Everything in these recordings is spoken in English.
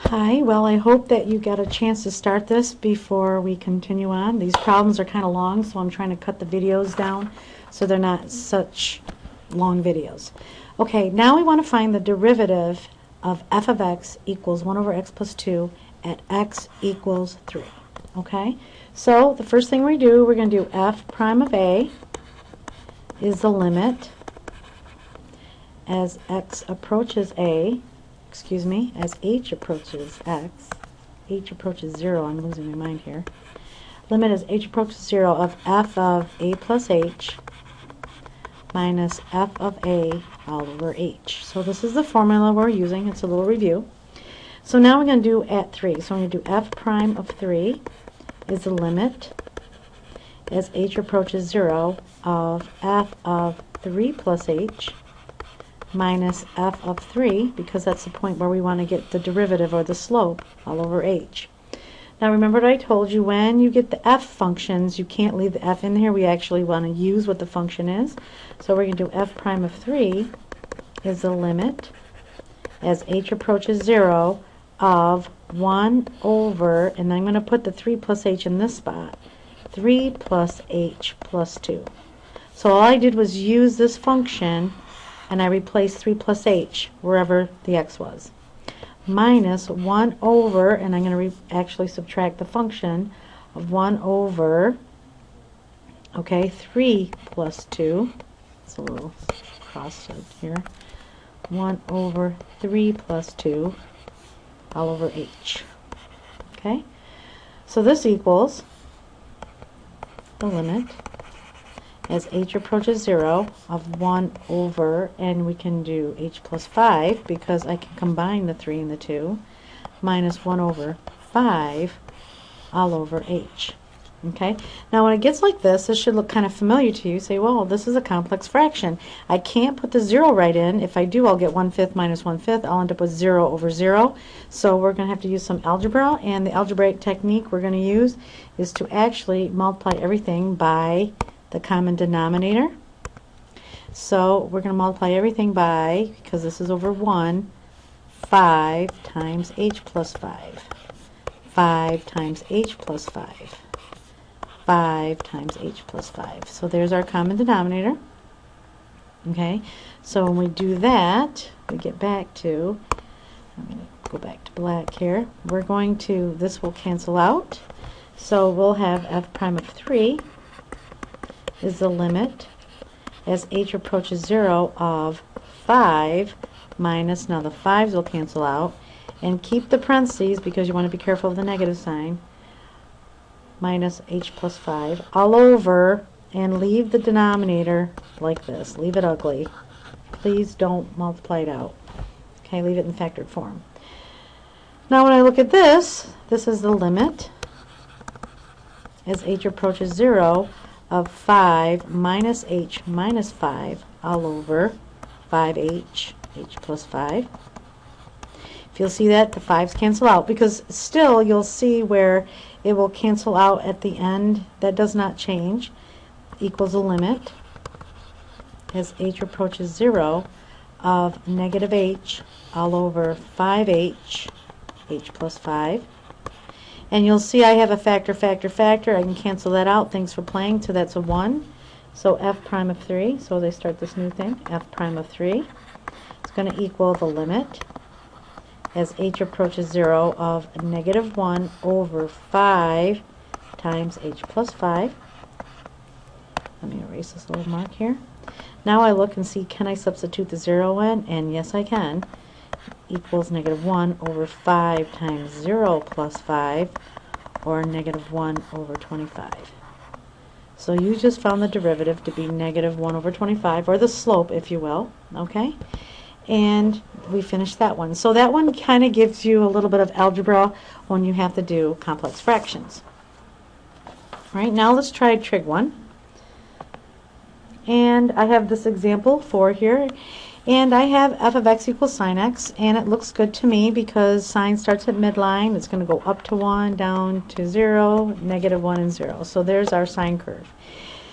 Hi, well, I hope that you got a chance to start this before we continue on. These problems are kind of long, so I'm trying to cut the videos down so they're not such long videos. Okay, now we want to find the derivative of f of x equals 1 over x plus 2 at x equals 3. Okay, so the first thing we do, we're going to do f prime of a is the limit as x approaches a, as h approaches x, h approaches 0, I'm losing my mind here. Limit as h approaches 0 of f of a plus h minus f of a all over h. So this is the formula we're using. It's a little review. So now we're going to do at 3. So I'm going to do f prime of 3 is the limit as h approaches 0 of f of 3 plus h minus f of 3, because that's the point where we want to get the derivative or the slope all over h. Now remember what I told you, when you get the f functions, you can't leave the f in here. We actually want to use what the function is. So we're going to do f prime of 3 is the limit as h approaches 0 of 1 over, and I'm going to put the 3 plus h in this spot, 3 plus h plus 2. So all I did was use this function and I replaced 3 plus h wherever the x was, minus 1 over, and I'm going to actually subtract the function of 1 over, okay, 3 plus 2, it's a little crossed here, 1 over 3 plus 2 all over h. Okay, so this equals the limit as h approaches 0 of 1 over, and we can do h plus 5 because I can combine the 3 and the 2, minus 1 over 5 all over h. Okay, now when it gets like this should look kind of familiar to you. You say, well, this is a complex fraction. I can't put the 0 right in. If I do, I'll get 1/5 minus 1/5. I'll end up with 0 over 0. So we're going to have to use some algebra, and the algebraic technique we're going to use is to actually multiply everything by the common denominator. So we're going to multiply everything by, because this is over 1, 5 times h plus 5. 5 times h plus 5. 5 times h plus 5. So there's our common denominator. Okay, so when we do that, we get back to, I'm going to go back to black here. We're going to, this will cancel out. So we'll have f prime of 3 is the limit as h approaches 0 of 5 minus, now the 5's will cancel out, and keep the parentheses because you want to be careful of the negative sign, minus h plus 5 all over, and leave the denominator like this. Leave it ugly. Please don't multiply it out. Okay, leave it in factored form. Now when I look at this, this is the limit as h approaches 0 of 5 minus h minus 5 all over 5h, h plus 5. If you'll see that, the 5's cancel out, because still you'll see where it will cancel out at the end. That does not change. Equals a limit as h approaches 0 of negative h all over 5h, h plus 5. And you'll see I have a factor. I can cancel that out. Thanks for playing. So that's a 1. So f prime of 3. So they start this new thing. F prime of 3 is going to equal the limit as h approaches 0 of negative 1 over 5 times h plus 5. Let me erase this little mark here. Now I look and see, can I substitute the 0 in? And yes, I can. Equals negative 1 over 5 times 0 plus 5, or negative 1 over 25. So you just found the derivative to be negative 1 over 25, or the slope, if you will. Okay? And we finished that one. So that one kind of gives you a little bit of algebra when you have to do complex fractions. All right, now let's try trig 1. And I have this example 4 here. And I have f of x equals sine x, and it looks good to me because sine starts at midline. It's going to go up to 1, down to 0, negative 1, and 0. So there's our sine curve.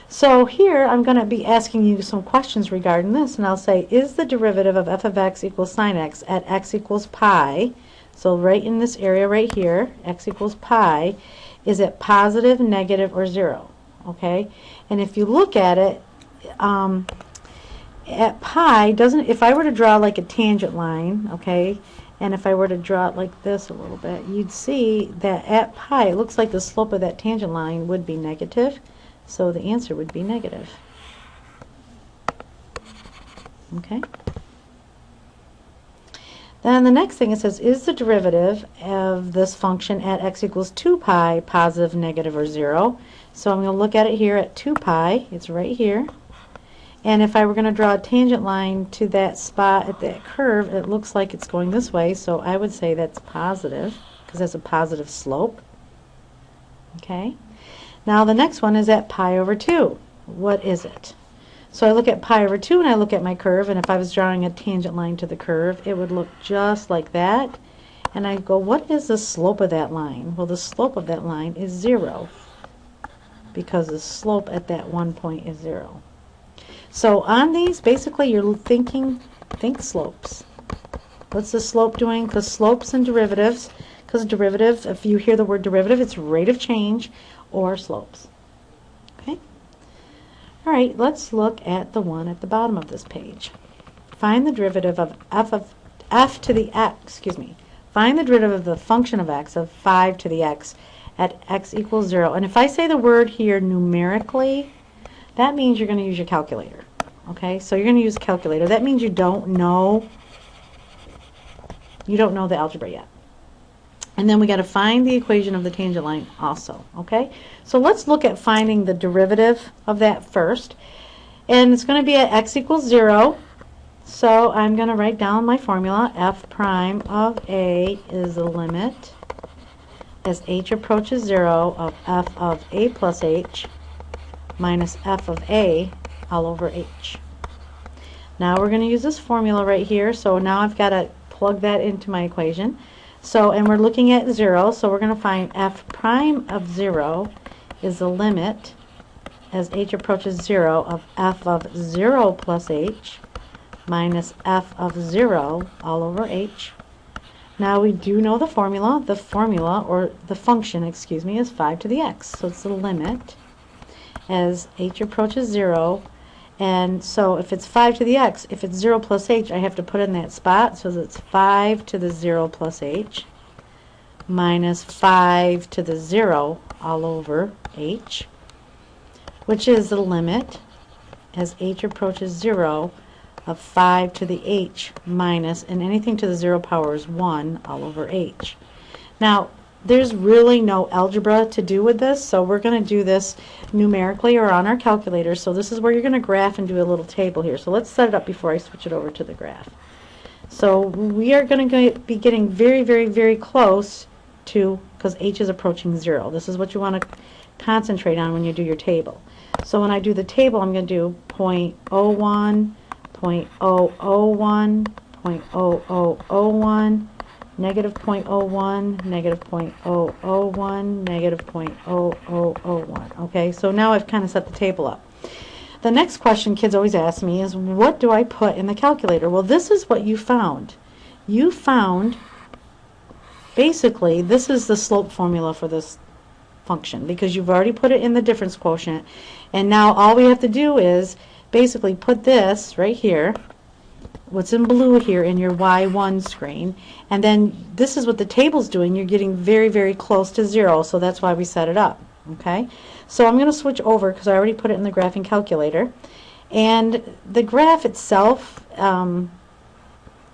So here I'm going to be asking you some questions regarding this, and I'll say, is the derivative of f of x equals sine x at x equals pi So right in this area right here, x equals pi, is it positive, negative, or 0? Okay, and if you look at it, at pi, if I were to draw like a tangent line, okay, and if I were to draw it like this a little bit, you'd see that at pi, it looks like the slope of that tangent line would be negative, so the answer would be negative. Okay. Then the next thing it says, is the derivative of this function at x equals 2 pi positive, negative, or 0? So I'm going to look at it here at 2 pi. It's right here. And if I were going to draw a tangent line to that spot at that curve, it looks like it's going this way, so I would say that's positive, because that's a positive slope. Okay. Now the next one is at pi over 2. What is it? So I look at pi over 2 and I look at my curve, and if I was drawing a tangent line to the curve, it would look just like that. And I go, what is the slope of that line? Well, the slope of that line is 0, because the slope at that one point is 0. So on these, basically you're think slopes. What's the slope doing? Because slopes and derivatives, because derivative, if you hear the word derivative, it's rate of change or slopes. Okay? All right, let's look at the one at the bottom of this page. Find the derivative of f to the x, find the derivative of the function of x of 5 to the x at x equals 0. And if I say the word here numerically, that means you're going to use your calculator. Okay, so you're going to use a calculator. That means you don't know the algebra yet. And then we got to find the equation of the tangent line also. Okay, so let's look at finding the derivative of that first. And it's going to be at x equals 0. So I'm going to write down my formula. F prime of a is the limit as h approaches 0 of f of a plus h minus f of a all over h. Now we're going to use this formula right here, so now I've got to plug that into my equation. So, and we're looking at 0, so we're going to find f prime of 0 is the limit as h approaches 0 of f of 0 plus h minus f of 0 all over h. Now we do know the formula. The formula, or the function, is 5 to the x. So it's the limit as h approaches 0. And so if it's 5 to the x, if it's 0 plus h, I have to put in that spot. So it's 5 to the 0 plus h minus 5 to the 0 all over h, which is the limit as h approaches 0 of 5 to the h minus, and anything to the 0 power is 1 all over h. Now, there's really no algebra to do with this, so we're going to do this numerically or on our calculator. So this is where you're going to graph and do a little table here. So let's set it up before I switch it over to the graph. So we are going to be getting very, very, very close to, because h is approaching 0. This is what you want to concentrate on when you do your table. So when I do the table, I'm going to do 0.01, 0.001, 0.0001, negative 0.01, negative 0.001, negative 0.0001. Okay, so now I've kind of set the table up. The next question kids always ask me is, what do I put in the calculator? Well, this is what you found. You found, basically, this is the slope formula for this function, because you've already put it in the difference quotient, and now all we have to do is basically put this right here, what's in blue here, in your Y1 screen, and then this is what the table's doing. You're getting very, very close to 0, so that's why we set it up. Okay, so I'm going to switch over because I already put it in the graphing calculator, and the graph itself,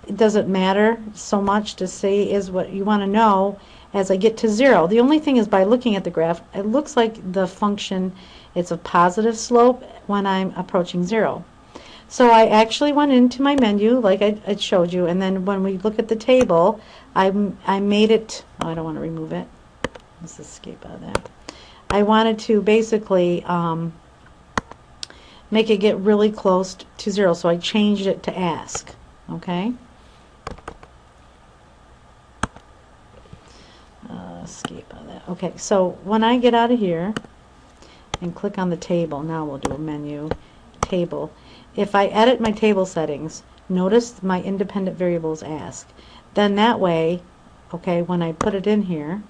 it doesn't matter so much to see is what you want to know as I get to 0. The only thing is, by looking at the graph, it looks like the function, it's a positive slope when I'm approaching 0. So I actually went into my menu like I showed you, and then when we look at the table, I made it, oh, I don't want to remove it. Let's escape out of that. I wanted to basically make it get really close to 0, so I changed it to ask. Okay? Escape out of that. Okay, so when I get out of here and click on the table, now we'll do a menu, table. If I edit my table settings, notice my independent variables ask. Then that way, okay, when I put it in here,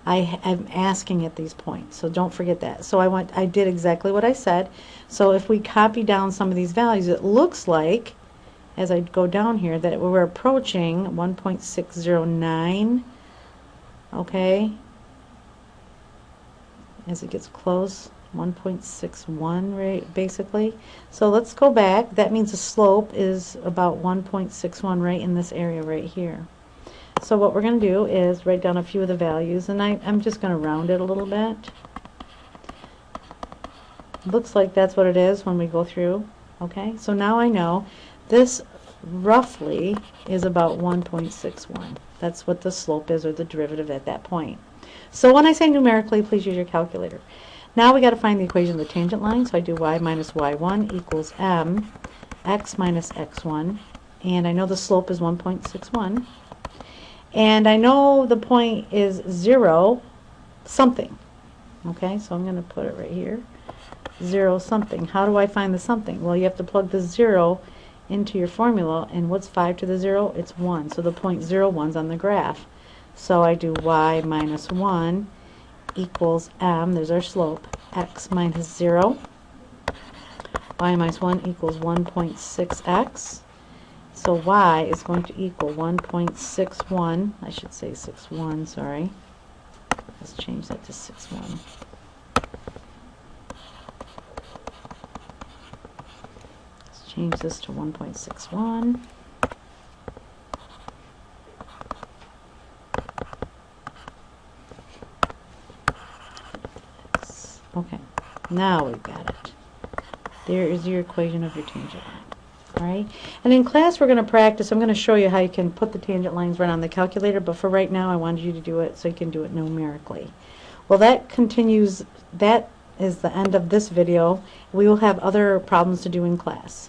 I'm asking at these points, so don't forget that. So I did exactly what I said. So if we copy down some of these values, it looks like, as I go down here, that we're approaching 1.609, okay, as it gets close, 1.61, right, basically. So let's go back. That means the slope is about 1.61 right in this area right here. So what we're going to do is write down a few of the values, and I'm just going to round it a little bit. Looks like that's what it is when we go through. Okay, so now I know this roughly is about 1.61. That's what the slope is, or the derivative at that point. So when I say numerically, please use your calculator. Now we got to find the equation of the tangent line, so I do y minus y1 equals m x minus x1, and I know the slope is 1.61. And I know the point is 0 something. Okay, so I'm going to put it right here. 0 something. How do I find the something? Well, you have to plug the 0 into your formula, and what's 5 to the 0? It's 1. So the point 0, 1's on the graph. So I do y minus 1 equals m, there's our slope, x minus 0. Y minus 1 equals 1.6x. So y is going to equal 1.61, I should say 61, sorry. Let's change that to 61. Let's change this to 1.61. Okay, now we've got it. There is your equation of your tangent line. Alright, and in class we're going to practice. I'm going to show you how you can put the tangent lines right on the calculator, but for right now I wanted you to do it so you can do it numerically. Well, that continues, that is the end of this video. We will have other problems to do in class.